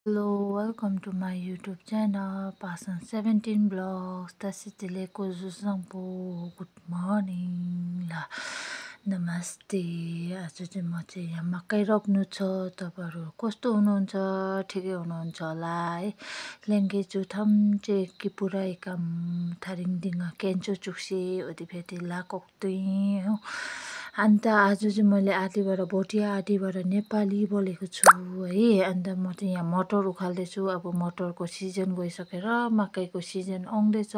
Hello, welcome to my YouTube channel, Pasan 17 Vlogs. Tasitile ko po. Good morning ल नमस्ते। आज चाहिँ म चाहिँ यहाँ मकै रोप्नु छ। तपाईहरु कस्तो हुनुहुन्छ? ठिकै हुनुहुन्छ होला है। लेङ्गे जुथम चाहिँ कि पुरै काम थारिङदिङ केन्चो चुक्सी ओदिफेति लाकोक तुई हो। अन्त आज चाहिँ मैले आदिबाट भोटिया आदिबाट नेपाली बोलेको छु है। अन्त म चाहिँ यहाँ मटर उखाल्दैछु। अब मटरको सिजन गइसकेर मकैको सिजन आउँदैछ।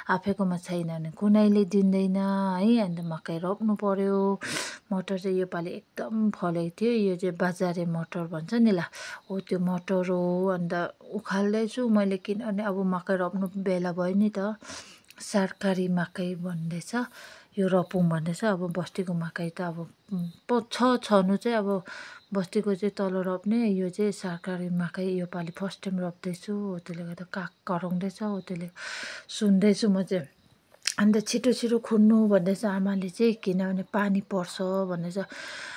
आफैकोमा छैन भने कुनैले दिँदैन है। अन्त मकै रोप्नु पर्यो। मटर चाहिँ योपालि एकदम फलेको थियो। यो चाहिँ बजारे मटर भन्छ नि ल, हो त्यो मटर हो। अन्त उखाल्दैछु मैले, किनभने अब मकै रोप्नु बेला भयो नि त। सरकारी मकै भन्दैछ, यो रोपौँ भन्दैछ। अब बस्तीको मकै त अब छनु चाहिँ अब बस्तीको चाहिँ तल रोप्ने, यो चाहिँ सरकारी मकै योपालि फर्स्ट टाइम रोप्दैछु। हो त्यसले गर्दा काग कराउँदैछ, हो त्यसले सुन्दैछु म चाहिँ। अन्त छिटो छिटो खन्नु भन्दैछ आमाले चाहिँ, किनभने पानी पर्छ भन्दैछ।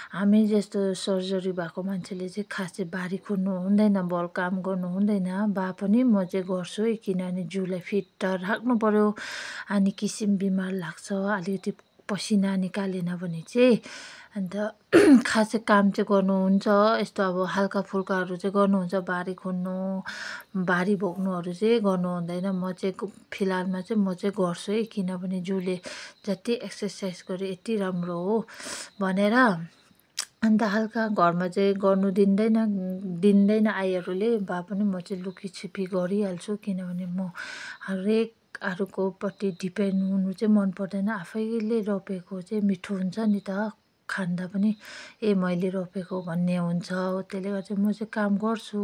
हामी जस्तो सर्जरी भएको मान्छेले चाहिँ खास चाहिँ बारी खन्नु हुँदैन, बल काम गर्नु हुँदैन। बा पनि म चाहिँ गर्छु है, किनभने जिउलाई फिट राख्नु पर्यो। अनि किसिम बिमार लाग्छ अलिकति पसिना निकालेन भने चाहिँ। अन्त खासै काम चाहिँ गर्नुहुन्छ, यस्तो अब हल्का फुल्काहरू चाहिँ गर्नुहुन्छ। बारी खन्नु, बारी बोक्नुहरू चाहिँ गर्नु हुँदैन। म चाहिँ फिलहालमा चाहिँ म चाहिँ गर्छु है, किनभने जिउले जति एक्सर्साइज गरे यति राम्रो हो भनेर। अन्त हल्का घरमा चाहिँ गर्नु दिँदैन आईहरूले। बा पनि म चाहिँ लुकीछिपी गरिहाल्छु, किनभने म हरेक अरूकोपट्टि डिपेन्ड हुनु चाहिँ मन पर्दैन। आफैले रोपेको चाहिँ मिठो हुन्छ नि त, खाँदा पनि ए मैले रोपेको भन्ने हुन्छ। त्यसले गर्दा म चाहिँ काम गर्छु,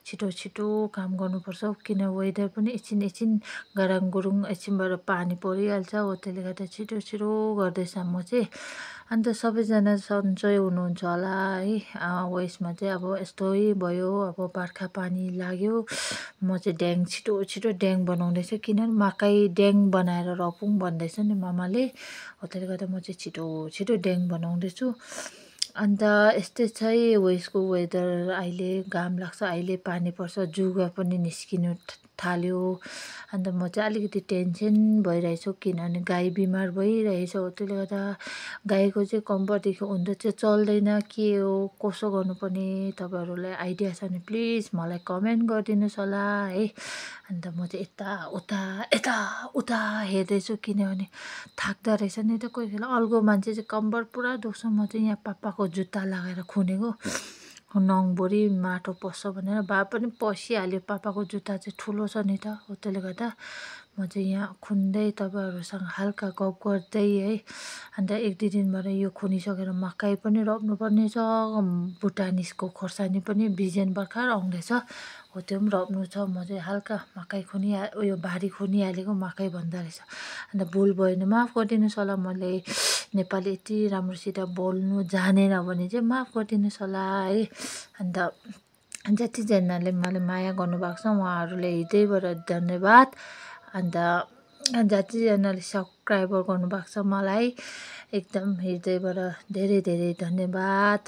छिटो छिटो काम गर्नुपर्छ। किन वेदर पनि एकछिन गराङ गुरुङ एकछिनबाट पानी परिहाल्छ। हो त्यसले गर्दा छिटो छिटो गर्दैछ म चाहिँ। अन्त सबैजना सन्चै हुनुहुन्छ होला है। उयसमा चाहिँ अब यस्तै भयो, अब बर्खा पानी लाग्यो। म चाहिँ ड्याङ छिटो छिटो ड्याङ बनाउँदैछु, किनभने मकै ड्याङ बनाएर रोपौँ भन्दैछ नि मामाले। हो त्यसले गर्दा म चाहिँ छिटो छिटो ड्याङ बनाउँदैछु। अन्त यस्तै चाहिँ उयसको वेदर, अहिले घाम लाग्छ, अहिले पानी पर्छ, जुगा पनि निस्किनु थाल्यो। अन्त म चाहिँ अलिकति टेन्सन भइरहेछु, किनभने गाई बिमार भइरहेछ। हो त्यसले गर्दा गाईको चाहिँ कम्परदेखि उँधो चाहिँ चल्दैन, के हो कसो गर्नुपर्ने तपाईँहरूलाई आइडिया छ भने प्लिज मलाई कमेन्ट गरिदिनुहोस् होला है। अन्त म चाहिँ यता उता हेर्दैछु, किनभने थाक्दो रहेछ नि त। कोही बेला अल्गो मान्छे चाहिँ कम्बर पुरा दुख्छ। म चाहिँ यहाँ पापाको जुत्ता लगाएर खुनेको, नङभरि माटो पस्छ भनेर। बा पनि पसिहाल्यो, पापाको जुत्ता चाहिँ ठुलो छ नि त। हो त्यसले गर्दा म चाहिँ यहाँ खुन्दै तपाईँहरूसँग हल्का गफ गर्दै है। अन्त एक दुई दिनबाट यो खुनिसकेर मकै पनि रोप्नुपर्ने छ। भुटानिसको खोर्सानी पनि बिजन भर्खर आउँदैछ, हो त्यो पनि रोप्नु छ। म चाहिँ हल्का मकै उयो बारी खनिहालेको मकै भन्दा रहेछ। अन्त भुल भयो भने माफ गरिदिनुहोस् होला। मैले नेपाली यति राम्रोसित बोल्नु जानेन भने चाहिँ माफ गरिदिनुहोस् होला है। अन्त जतिजनाले मलाई माया गर्नुभएको छ उहाँहरूले हृदयबाट धन्यवाद। अन्त जतिजनाले सब्सक्राइबर गर्नुभएको छ मलाई एकदम हृदयबाट धेरै धेरै धन्यवाद।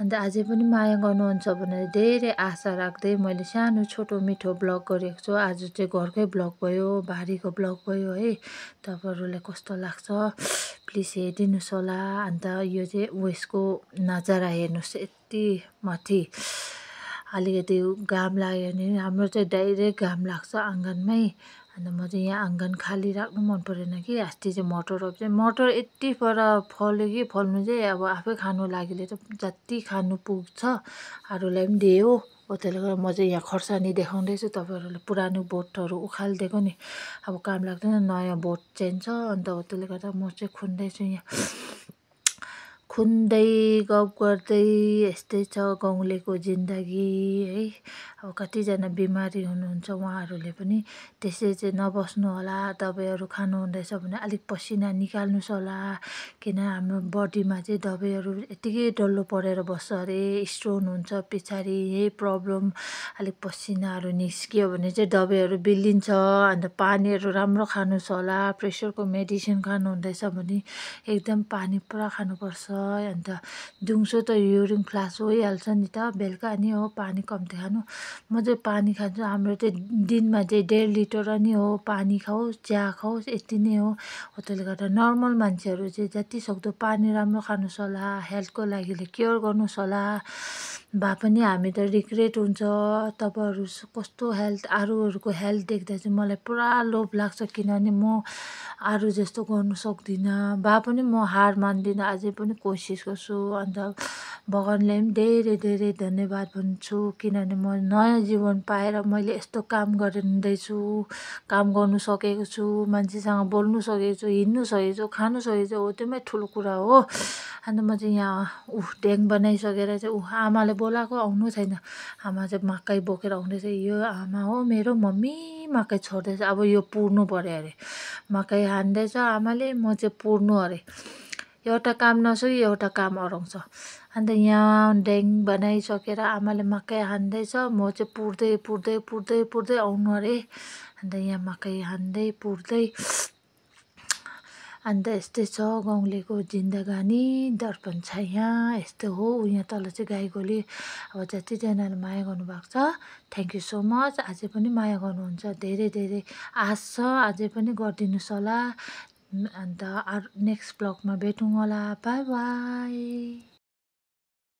अन्त अझै पनि माया गर्नुहुन्छ भनेर धेरै आशा राख्दै मैले सानो छोटो मिठो ब्लग गरेको छु। आज चाहिँ घरकै ब्लग भयो, बारीको ब्लग भयो है। तपाईँहरूलाई कस्तो लाग्छ प्लिज हेरिदिनुहोस् होला। अन्त यो चाहिँ उयसको नजारा हेर्नुहोस्, यति माथि अलिकति घाम लाग्यो भने हाम्रो चाहिँ डाइरेक्ट घाम लाग्छ आँगनमै। अन्त म चाहिँ यहाँ आँगन खाली राख्नु मन परेन कि। अस्ति चाहिँ मटर रोप्छ, मटर यति पर फल्यो कि फल्नु चाहिँ अब आफै खानु लागिले त जति खानु पुग्छ अरूलाई पनि दियो। हो त्यसले गर्दा म चाहिँ यहाँ खोर्सानी देखाउँदैछु तपाईँहरूलाई। पुरानो बोटहरू उखालिदिएको नि, अब काम लाग्दैन, नयाँ बोट चाहिन्छ। अन्त हो त्यसले गर्दा म चाहिँ खुन्दैछु यहाँ, खुन्दै गफ गर्दै। यस्तै छ गाउँलेको जिन्दगी है। अब कतिजना बिमारी हुनुहुन्छ उहाँहरूले पनि त्यसै चाहिँ नबस्नु होला। दबाईहरू खानु हुँदैछ भने अलिक पसिना निकाल्नुहोस् होला, किन हाम्रो बडीमा चाहिँ दबाईहरू यत्तिकै डल्लो परेर बस्छ अरे, स्टोन हुन्छ पछाडि, यही प्रब्लम। अलिक पसिनाहरू निस्कियो भने चाहिँ दबाईहरू बिल्लिन्छ। अन्त पानीहरू राम्रो खानुहोस् होला। प्रेसरको मेडिसिन खानु हुँदैछ भने एकदम पानी पुरा खानुपर्छ अन्त दिउँसो त युरिन फ्लास भइहाल्छ नि त, बेलुका नि हो पानी कम्ती खानु। म चाहिँ पानी खान्छु, हाम्रो चाहिँ दिनमा चाहिँ 1.5 लिटर नि हो पानी खाओस्, चिया खाओस्, यति नै हो। त्यसले गर्दा नर्मल मान्छेहरू चाहिँ जतिसक्दो पानी राम्रो खानु सल्लाह, हेल्थको लागि केयर गर्नु सल्लाह। भए पनि हामी त रिग्रेट हुन्छ, तपाईँहरू कस्तो हेल्थ, अरूहरूको हेल्थ देख्दा चाहिँ मलाई पुरा लोभ लाग्छ, किनभने म अरू जस्तो गर्नु सक्दिनँ। भए पनि म हार मान्दिनँ, अझै पनि कोसिस गर्छु। अन्त भगवान्लाई पनि धेरै धेरै धन्यवाद भन्छु, किनभने म नयाँ जीवन पाएर मैले यस्तो काम गरिँदैछु, काम गर्नु सकेको छु, मान्छेसँग बोल्नु सकेको छु, हिँड्नु सकेको छु, खानु सकेको छु, हो त्योमै ठुलो कुरा हो। अन्त म चाहिँ यहाँ ड्याङ बनाइसकेर चाहिँ आमाले बोलाएको आउनु छैन, आमा चाहिँ मकै बोकेर आउँदैछ। यो आमा हो मेरो, मम्मी मकै छोड्दैछ, अब यो पुर्नु पऱ्यो अरे, मकै हान्दैछ आमाले, म चाहिँ पुर्नु अरे। एउटा काम नसकी एउटा काम अराउँछ। अन्त यहाँ ड्याङ बनाइसकेर आमाले मकै हान्दैछ, म चाहिँ पुर्दै पुर्दै पुर्दै पुर्दै आउनु अरे। अन्त यहाँ मकै हान्दै पुर्दै, अन्त यस्तै छ गाउँलेको जिन्दगानी, दर्पण छाया यस्तो हो। यहाँ तल चाहिँ गाई गोली, अब जतिजनाले माया गर्नुभएको छ थ्याङ्क यू सो मच। अझै पनि माया गर्नुहुन्छ, धेरै धेरै आश छ, अझै पनि गरिदिनुहोस् होला। अन्त नेक्स्ट ब्लगमा भेटौँ होला, बाई बाई।